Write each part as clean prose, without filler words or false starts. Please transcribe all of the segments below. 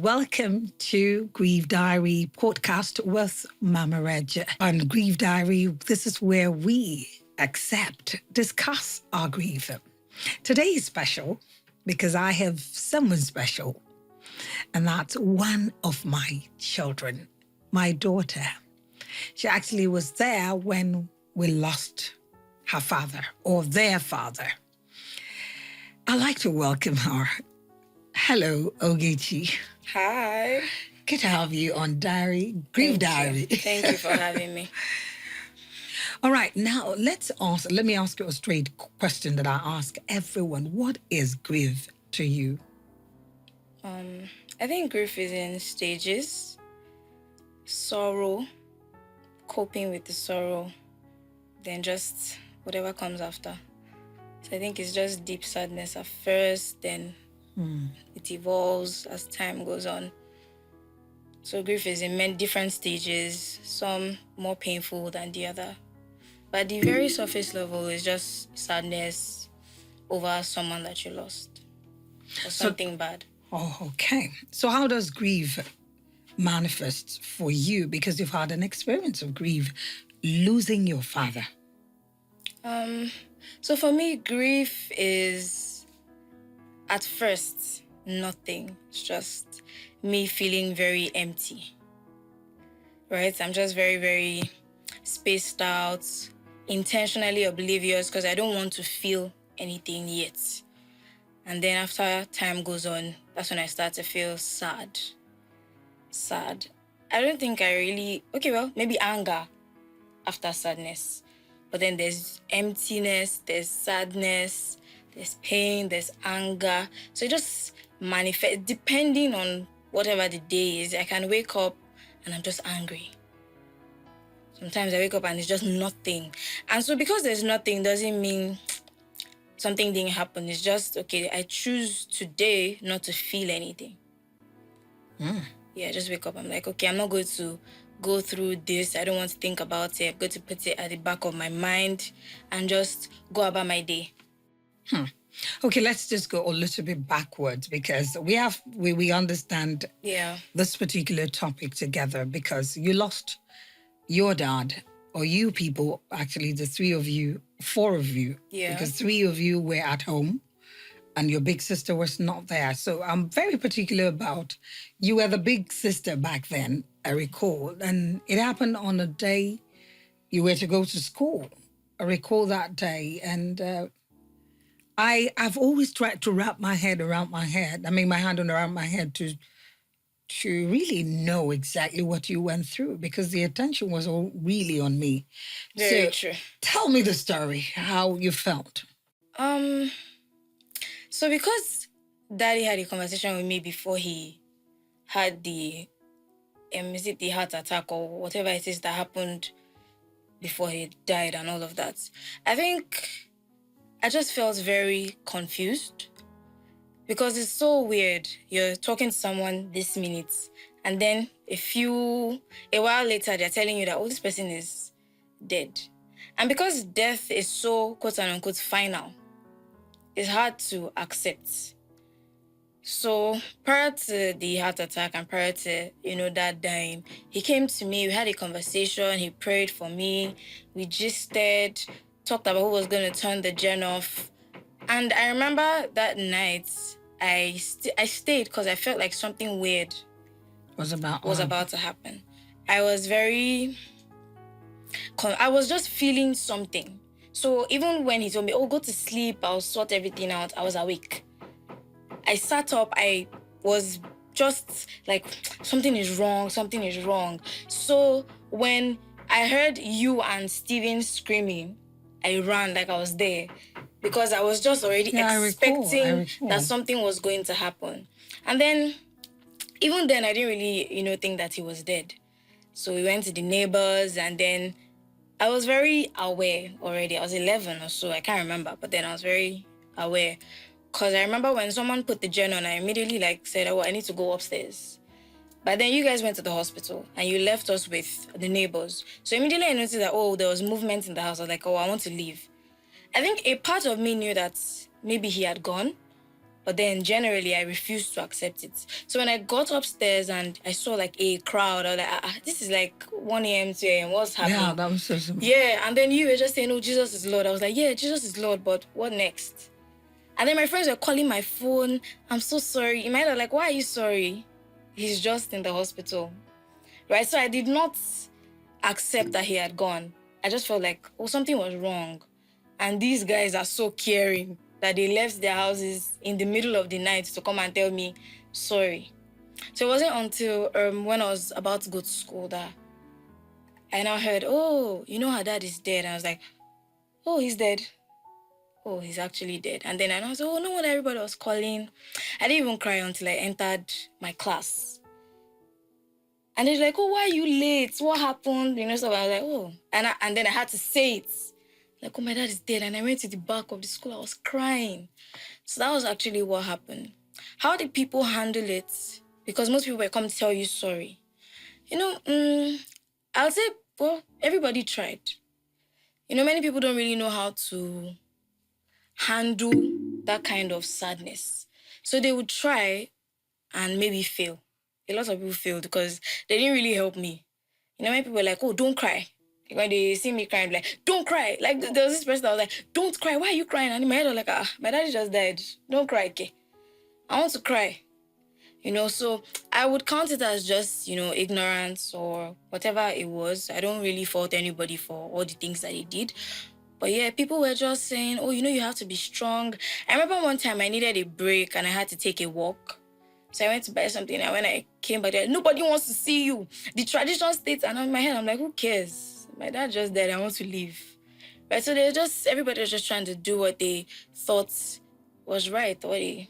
Welcome to Grieve Diary podcast with Mama Reg. On Grieve Diary, this is where we discuss our grief. Today is special because I have someone special, and that's one of my children, my daughter. She actually was there when we lost her father or their father. I'd like to welcome her. Hello, Ogechi. Hi. Good to have you on Grieve Diary. Thank you for having me. All right, now let me ask you a straight question that I ask everyone. What is grief to you? I think grief is in stages. Sorrow, coping with the sorrow, then just whatever comes after. So I think it's just deep sadness at first, then it evolves as time goes on. So grief is in many different stages, some more painful than the other. But the very surface level is just sadness over someone that you lost or something bad. Oh, okay. So how does grief manifest for you? Because you've had an experience of grief, losing your father. So for me, grief is at first nothing. It's just me feeling very empty. Right? I'm just very, very spaced out, intentionally oblivious because I don't want to feel anything yet. And then after time goes on, that's when I start to feel sad. I don't think maybe anger after sadness. But then there's emptiness, there's sadness, there's pain, there's anger. So it just manifests depending on whatever the day is. I can wake up and I'm just angry. Sometimes I wake up and it's just nothing. And so because there's nothing doesn't mean something didn't happen. It's just, okay, I choose today not to feel anything. Yeah, I just wake up. I'm like, okay, I'm not going to go through this. I don't want to think about it. I'm going to put it at the back of my mind and just go about my day. Okay, let's just go a little bit backwards because we understand this particular topic together because you lost your dad, or you people, actually the four of you, because three of you were at home and your big sister was not there. So I'm very particular about, you were the big sister back then, I recall, and it happened on a day you were to go to school. I recall that day, and I've always tried to wrap my hand around my head to really know exactly what you went through because the attention was all really on me. Very true. Tell me the story, how you felt. So because Daddy had a conversation with me before he had the heart attack or whatever it is that happened before he died and all of that, I think I just felt very confused because it's so weird. You're talking to someone this minute and then a while later, they're telling you that, this person is dead. And because death is so quote unquote final, it's hard to accept. So prior to the heart attack and prior to, Dad dying, he came to me, we had a conversation, he prayed for me, we gisted, talked about who was going to turn the gen off. And I remember that night, I stayed because I felt like something weird was about to happen. I was just feeling something. So even when he told me, go to sleep, I'll sort everything out, I was awake. I sat up, I was just like, something is wrong. So when I heard you and Steven screaming, I ran like I was there because I was just already expecting that something was going to happen. And then, even then, I didn't really, think that he was dead. So we went to the neighbors and then I was very aware already. I was 11 or so, I can't remember, but then I was very aware. Because I remember when someone put the gen on, I immediately said, I need to go upstairs. But then you guys went to the hospital and you left us with the neighbors. So immediately I noticed that, there was movement in the house. I was like, I want to leave. I think a part of me knew that maybe he had gone, But then generally, I refused to accept it. So when I got upstairs and I saw like a crowd, I was like, this is like 1 a.m., 2 a.m., what's happening? Yeah, that was so simple. Yeah, and then you were just saying, oh, Jesus is Lord. I was like, yeah, Jesus is Lord, but what next? And then my friends were calling my phone. I'm so sorry. In my head, like, why are you sorry? He's just in the hospital. Right? So I did not accept that he had gone. I just felt like, oh, something was wrong. And these guys are so caring that they left their houses in the middle of the night to come and tell me, sorry. So it wasn't until when I was about to go to school that I now heard, oh, you know her dad is dead. And I was like, oh, he's dead. Oh, he's actually dead. And then I was, oh, no wonder everybody was calling. I didn't even cry until I entered my class. And they're like, oh, why are you late? What happened? You know, so I was like, oh. And then I had to say it. Like, oh, my dad is dead. And I went to the back of the school. I was crying. So that was actually what happened. How did people handle it? Because most people were come to tell you sorry. You know, I'll say, well, everybody tried. You know, many people don't really know how to handle that kind of sadness. So they would try and maybe fail. A lot of people failed because they didn't really help me. You know, many people were like, oh, don't cry. When they see me crying, like, don't cry. Like, there was this person that was like, don't cry. Why are you crying? And in my head, I was like, my daddy just died. Don't cry, okay? I want to cry. You know, so I would count it as just, you know, ignorance or whatever it was. I don't really fault anybody for all the things that they did. But yeah, people were just saying, oh, you know, you have to be strong. I remember one time I needed a break and I had to take a walk. So I went to buy something, and when I came back there, nobody wants to see you. The tradition states, and in my head, I'm like, who cares? My dad just died, I want to leave. Right? So everybody was just trying to do what they thought was right, or they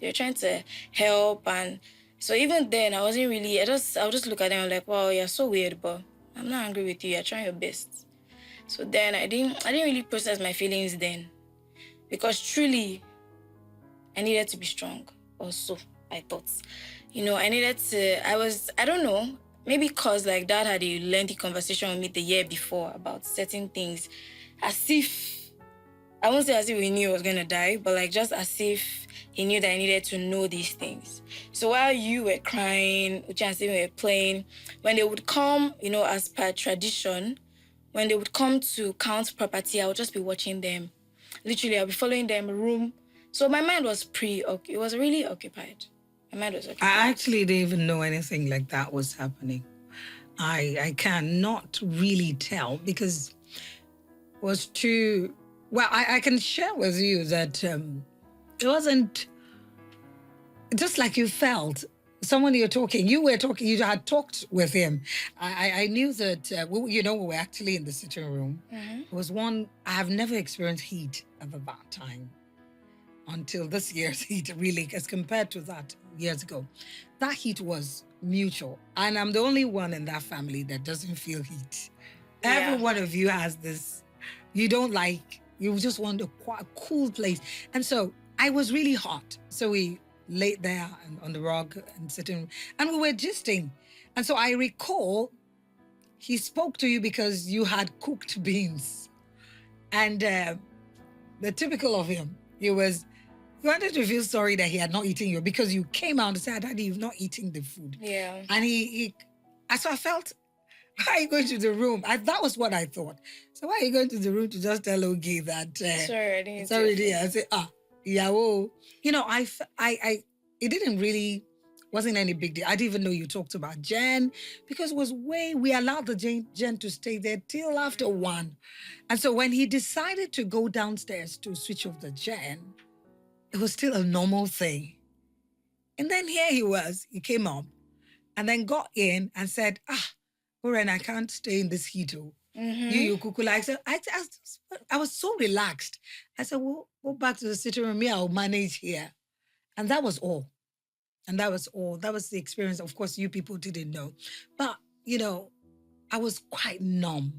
were trying to help. And so even then, I wasn't really, I would just look at them, I'm like, wow, you're so weird, but I'm not angry with you, you're trying your best. So then I didn't really process my feelings then, because truly, I needed to be strong also. I thought, you know, I needed to, I don't know, maybe because like dad had a lengthy conversation with me the year before about certain things, as if, I won't say as if he knew I was going to die, but like just as if he knew that I needed to know these things. So while you were crying, Uche and Stephen were playing, when they would come, you know, as per tradition, when they would come to count property, I would just be watching them. Literally, I'll be following them room. So my mind was it was really occupied. My mind was occupied. I actually didn't even know anything like that was happening. I cannot really tell because it was too... Well, I can share with you that it wasn't just like you felt. Someone you had talked with him. I knew that, we were actually in the sitting room. Mm-hmm. It was one, I have never experienced heat at that time until this year's heat, really, as compared to that years ago. That heat was mutual. And I'm the only one in that family that doesn't feel heat. Yeah. Every one of you has this, you just want a cool place. And so I was really hot. So we laid there on the rug and sitting, and we were gisting. And so I recall he spoke to you because you had cooked beans. And the typical of him, he wanted to feel sorry that he had not eaten you because you came out and said, Daddy, you've not eaten the food. Yeah. And so I felt, why are you going to the room? That was what I thought. So why are you going to the room to just tell Ogie that... sorry, I didn't. It's already... I said, yeah, well... You know, it didn't really... Wasn't any big deal. I didn't even know you talked about Jen because we allowed the Jen to stay there till after 1. And so when he decided to go downstairs to switch off the Jen, it was still a normal thing. And then here he came up and then got in and said, Oren, I can't stay in this heat. Mm-hmm. You kukula. I was so relaxed. I said, well, go back to the sitting room. Me, I'll manage here. And that was all. That was the experience. Of course, you people didn't know. But, you know, I was quite numb.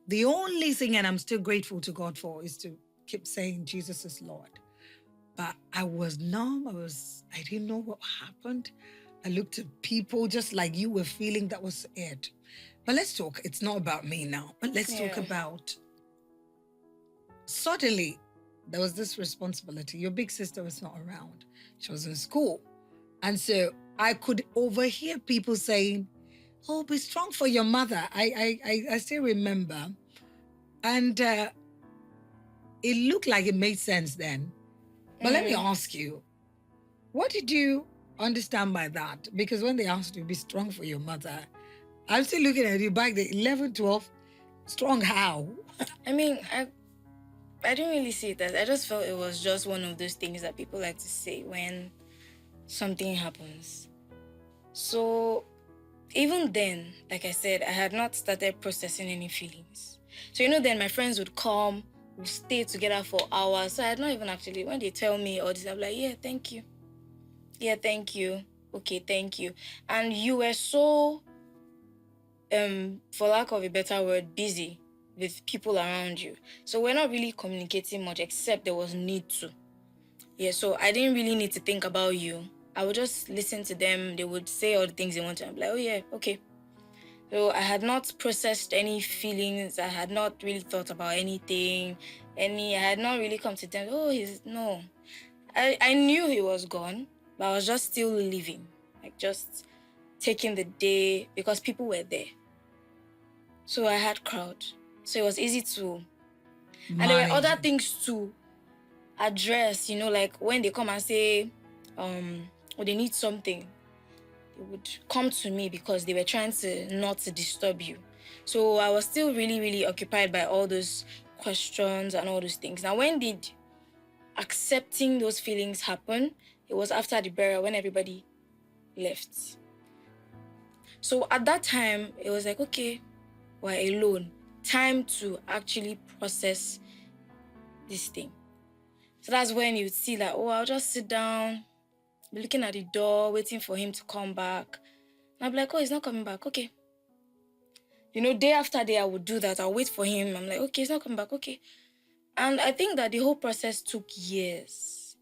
The only thing, and I'm still grateful to God for, is to keep saying Jesus is Lord. But I was numb. I didn't know what happened. I looked at people just like you were feeling. That was it. But let's talk. It's not about me now. But let's talk about... Suddenly, there was this responsibility. Your big sister was not around. She was in school. And so I could overhear people saying, oh, be strong for your mother. I still remember. And it looked like it made sense then. But let me ask you, what did you understand by that? Because when they asked you to be strong for your mother, I'm still looking at you back there, 11, 12, strong how? I mean, I didn't really see it as, I just felt it was just one of those things that people like to say when something happens. So even then, like I said, I had not started processing any feelings. So, then my friends would come, we'd stay together for hours. So I had not even actually, when they tell me all this, I'm like, yeah, thank you. Yeah, thank you. Okay, thank you. And you were so, for lack of a better word, busy with people around you. So we're not really communicating much, except there was need to. Yeah, so I didn't really need to think about you. I would just listen to them. They would say all the things they want to. I'm like, oh yeah, okay. So I had not processed any feelings. I had not really thought about anything. I had not really come to them. Oh, no. I knew he was gone, but I was just still living. Like just taking the day because people were there. So I had crowd. So it was easy to... And there were other things to address, like when they come and say, or they need something, they would come to me because they were trying to not to disturb you. So I was still really, really occupied by all those questions and all those things. Now, when did accepting those feelings happen? It was after the burial when everybody left. So at that time, it was like, okay, we're alone. Time to actually process this thing. So that's when you'd see that, oh, I'll just sit down, be looking at the door, waiting for him to come back. And I'll be like, oh, he's not coming back. Okay. Day after day, I would do that. I'll wait for him. I'm like, okay, he's not coming back. Okay. And I think that the whole process took years,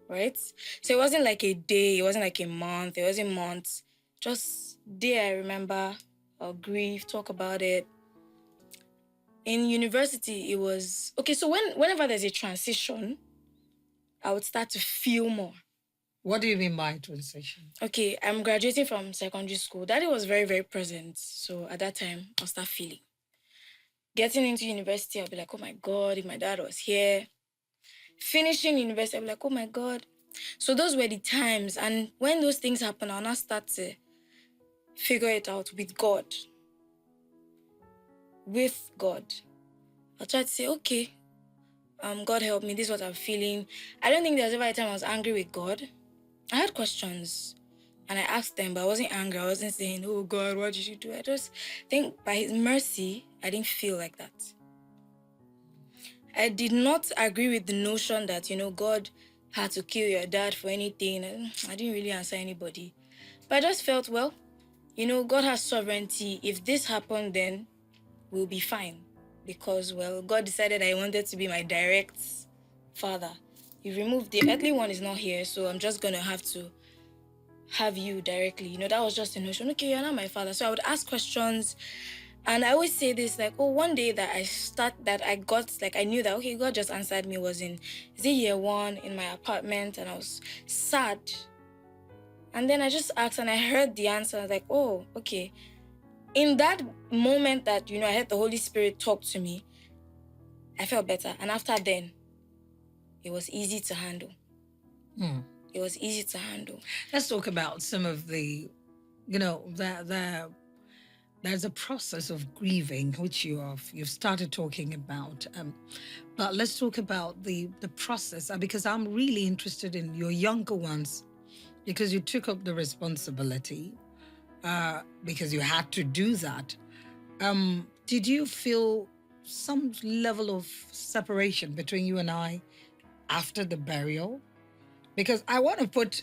right? So it wasn't like a day. It wasn't like a month. It wasn't months. Just day I remember. I'll grieve, talk about it. In university, it was... Okay, so whenever there's a transition, I would start to feel more. What do you mean by transition? Okay, I'm graduating from secondary school. Daddy was very, very present. So at that time, I'll start feeling. Getting into university, I'll be like, oh my God, if my dad was here. Finishing university, I'll be like, oh my God. So those were the times. And when those things happen, I'll now start to figure it out with God. With God. I'll try to say, okay, God help me, this is what I'm feeling. I don't think there was ever a time I was angry with God. I had questions and I asked them, but I wasn't angry. I wasn't saying, oh God, what did you do? I just think by his mercy, I didn't feel like that. I did not agree with the notion that, God had to kill your dad for anything. I didn't really answer anybody. But I just felt, well, God has sovereignty. If this happened, then we'll be fine. Because, well, God decided I wanted to be my direct father. You removed the earthly one is not here, so I'm just going to have to have you directly. That was just a notion. Okay, you're not my father. So I would ask questions. And I always say this, like, oh, one day that I knew that, okay, God just answered me was is it year 1 in my apartment? And I was sad. And then I just asked and I heard the answer. I was like, oh, okay. In that moment that, I heard the Holy Spirit talk to me, I felt better. And after then, it was easy to handle. It was easy to handle. Let's talk about some of the, there's a process of grieving, which you've started talking about. But let's talk about the process, because I'm really interested in your younger ones, because you took up the responsibility, because you had to do that. Did you feel some level of separation between you and I after the burial? Because I want to put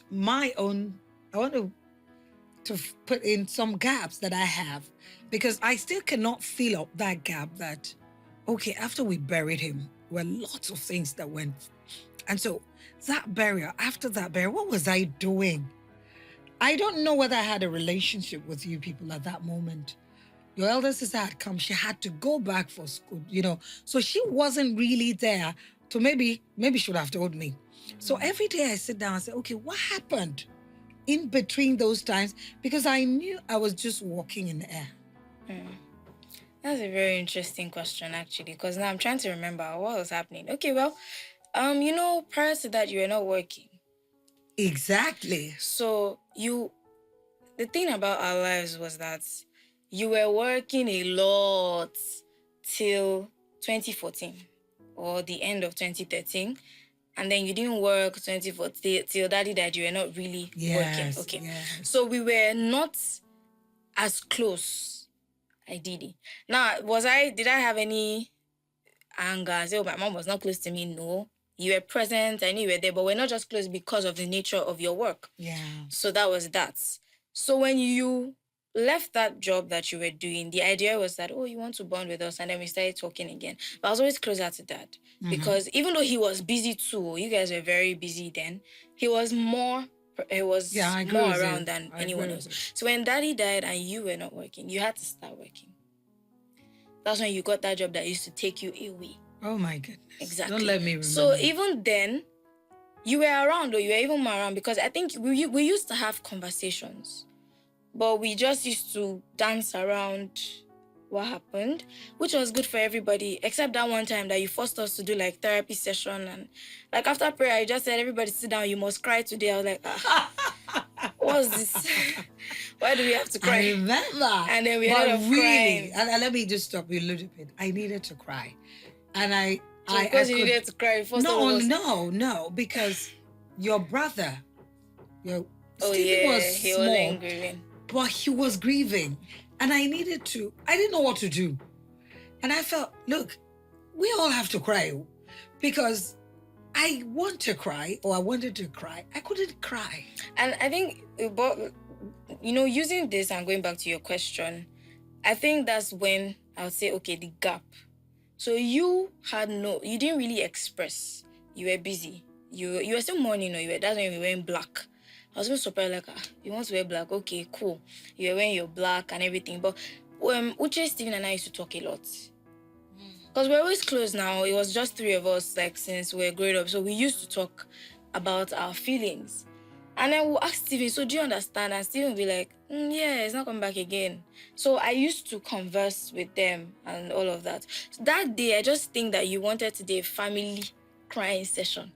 to put in some gaps that I have, because I still cannot fill up that gap that, okay, after we buried him, were lots of things that went. And so that burial, after that burial, what was I doing? I don't know whether I had a relationship with you people at that moment. Your elder sister had come, she had to go back for school, so she wasn't really there So maybe should have told me. So every day I sit down and say, okay, what happened in between those times? Because I knew I was just walking in the air. That's a very interesting question, actually, because now I'm trying to remember what was happening. Okay, well, prior to that, you were not working. Exactly. So the thing about our lives was that you were working a lot till 2014 or the end of 2013. And then you didn't work 2014 till daddy died. You were not really working. Okay. Yes. So we were not as close, ideally. Now, did I have any anger? Say, oh, my mom was not close to me. No. You were present. I knew you were there, but we're not just close because of the nature of your work. Yeah. So that was that. So when you left that job that you were doing, the idea was that, oh, you want to bond with us, and then we started talking again. But I was always closer to Dad because even though he was busy too, you guys were very busy then, he was more around than anyone else. So when Daddy died and you were not working, you had to start working. That's when you got that job that used to take you away. Oh my goodness. Exactly. Don't let me remember. So even then, you were around, or you were even more around, because I think we used to have conversations, but we just used to dance around what happened, which was good for everybody, except that one time that you forced us to do like therapy session, and like after prayer, you just said, everybody sit down, you must cry today. I was like, what's this? Why do we have to cry? I remember. And then we ended up crying. And let me just stop you a little bit. I needed to cry. And because you needed to cry. No, because your brother, Stephen was small, grieving. But he was grieving. And I didn't know what to do. And I felt, look, we all have to cry because I want to cry, or I wanted to cry. I couldn't cry. And I think, using this and going back to your question, I think that's when I would say, okay, the gap. So you didn't really express. You were busy. You were still mourning, that's when you were wearing black. I was even surprised, like, you want to wear black? Okay, cool. You were wearing your black and everything. But Uche, Steven, and I used to talk a lot. Because we're always close now. It was just three of us, like, since we were growing up. So we used to talk about our feelings. And then we'll ask Steven, so do you understand? And Steven will be like, yeah, it's not coming back again. So I used to converse with them and all of that. So that day, I just think that you wanted to do a family crying session.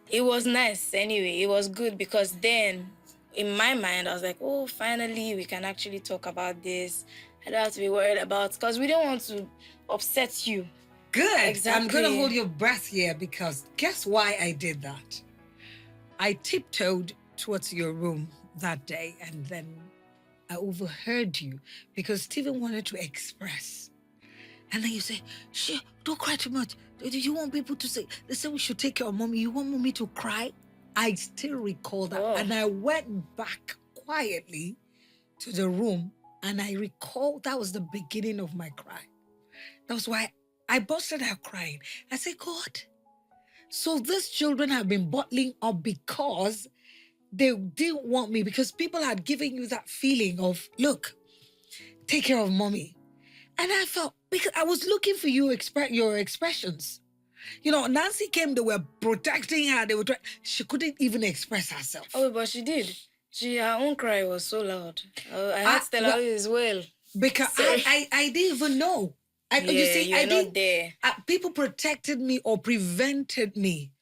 It was nice anyway. It was good because then, in my mind, I was like, oh, finally, we can actually talk about this. I don't have to be worried about, because we don't want to upset you. Good. Exactly. I'm going to hold your breath here, because guess why I did that? I tiptoed towards your room that day, and then I overheard you because Stephen wanted to express. And then you say, shit, don't cry too much. Do you want people to say, they say we should take care of mommy. You want mommy to cry? I still recall that. And I went back quietly to the room, and I recall that was the beginning of my cry. That was why I busted out crying. I said, God, so these children have been bottling up because they didn't want me, because people had given you that feeling of, look, take care of mommy. And I felt, because I was looking for your expressions. Nancy came, they were protecting her. She couldn't even express herself. Oh, but she did. Her own cry was so loud. I had to tell her as well. Because I didn't even know. You see, I didn't. Not there. People protected me or prevented me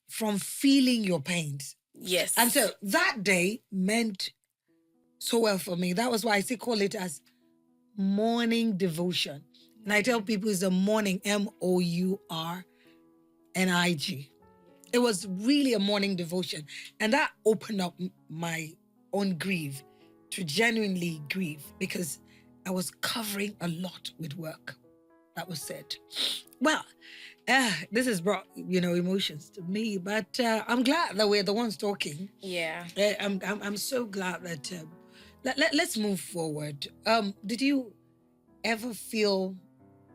from feeling your pains. Yes. And so that day meant so well for me. That was why I still call it as morning devotion. And I tell people it's a morning, MOURNIG. It was really a morning devotion. And that opened up my own grief to genuinely grieve, because I was covering a lot with work. That was said. Well, this has brought, emotions to me, but I'm glad that we're the ones talking. Yeah. I'm so glad that, let's move forward. Did you ever feel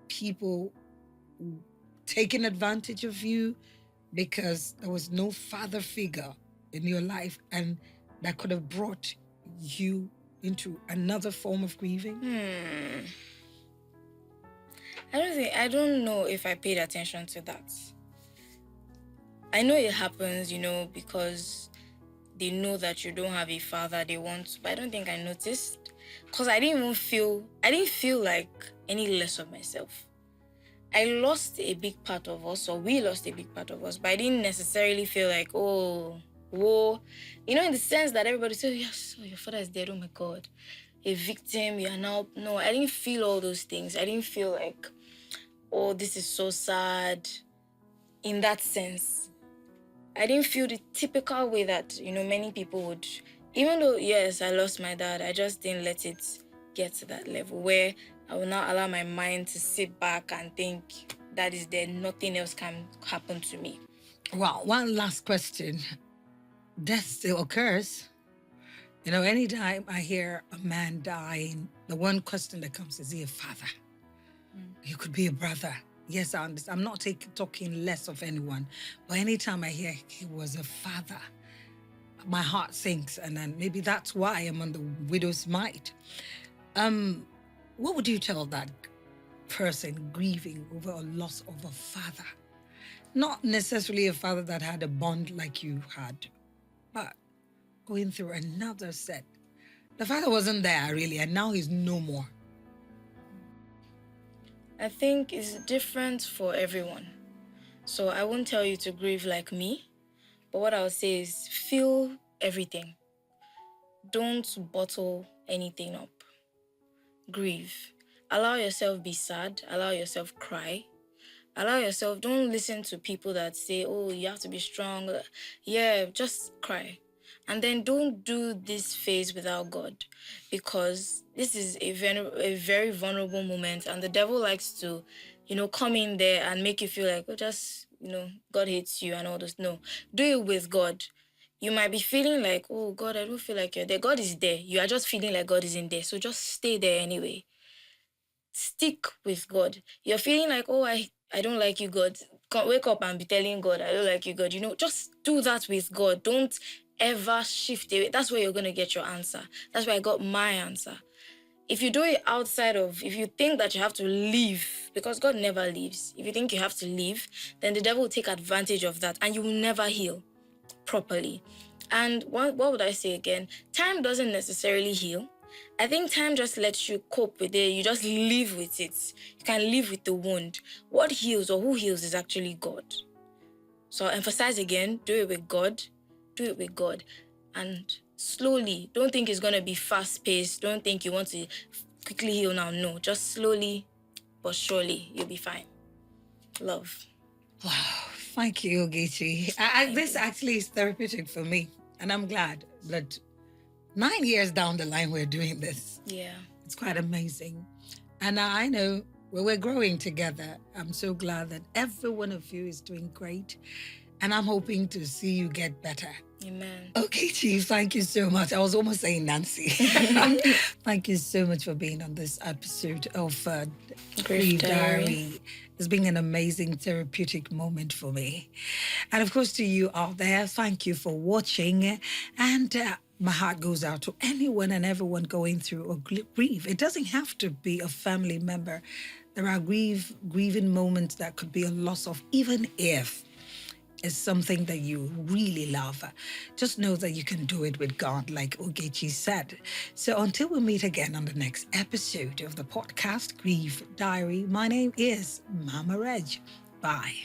people taking advantage of you because there was no father figure in your life, and that could have brought you into another form of grieving? I don't know if I paid attention to that. I know it happens, because they know that you don't have a father they want, but I don't think I noticed, because I didn't feel like any less of myself. I lost a big part of us, or we lost a big part of us, but I didn't necessarily feel like, oh, whoa, in the sense that everybody says, yes, oh, your father is dead, oh my God, a victim, you are now, no, I didn't feel all those things. I didn't feel like, oh, this is so sad, in that sense. I didn't feel the typical way that, many people would. Even though, yes, I lost my dad, I just didn't let it get to that level where I will not allow my mind to sit back and think that is there, nothing else can happen to me. Well, one last question. Death still occurs. Anytime I hear a man dying, the one question that comes is he a father? You could be a brother. Yes, I understand. I'm not talking less of anyone, but anytime I hear he was a father, my heart sinks, and then maybe that's why I'm on the widow's mite. What would you tell that person grieving over a loss of a father? Not necessarily a father that had a bond like you had, but going through another set. The father wasn't there really, and now he's no more. I think it's different for everyone. So I won't tell you to grieve like me, but what I'll say is feel everything. Don't bottle anything up. Grieve. Allow yourself be sad. Allow yourself cry. Allow yourself, don't listen to people that say, oh, you have to be strong. Yeah, just cry. And then don't do this phase without God, because this is a very vulnerable moment, and the devil likes to, come in there and make you feel like, oh, just, God hates you and all this. No, do it with God. You might be feeling like, oh, God, I don't feel like you're there. God is there. You are just feeling like God isn't there. So just stay there anyway. Stick with God. You're feeling like, oh, I don't like you, God. Can't wake up and be telling God, I don't like you, God. Just do that with God. Don't ever shift away. That's where you're going to get your answer. That's where I got my answer. If you do it if you think that you have to leave, because God never leaves. If you think you have to leave, then the devil will take advantage of that and you will never heal properly. And what would I say again? Time doesn't necessarily heal. I think time just lets you cope with it. You just live with it. You can live with the wound. What heals or who heals is actually God. So I'll emphasize again, do it with God. Do it with God. And slowly, don't think it's going to be fast-paced. Don't think you want to quickly heal now. No, just slowly but surely, you'll be fine. Love. Wow. Thank you, Ogechi. This actually is therapeutic for me, and I'm glad that 9 years down the line we're doing this. Yeah. It's quite amazing. And I know we're growing together. I'm so glad that every one of you is doing great, and I'm hoping to see you get better. Amen. Okay, Chief, thank you so much. I was almost saying Nancy. Thank you so much for being on this episode of Grief Diary. It's been an amazing therapeutic moment for me. And of course, to you out there, thank you for watching. And my heart goes out to anyone and everyone going through a grief. It doesn't have to be a family member. There are grieving moments that could be a loss of, even if is something that you really love. Just know that you can do it with God, like Ogechi said. So until we meet again on the next episode of the podcast, Grief Diary, my name is Mama Reg. Bye.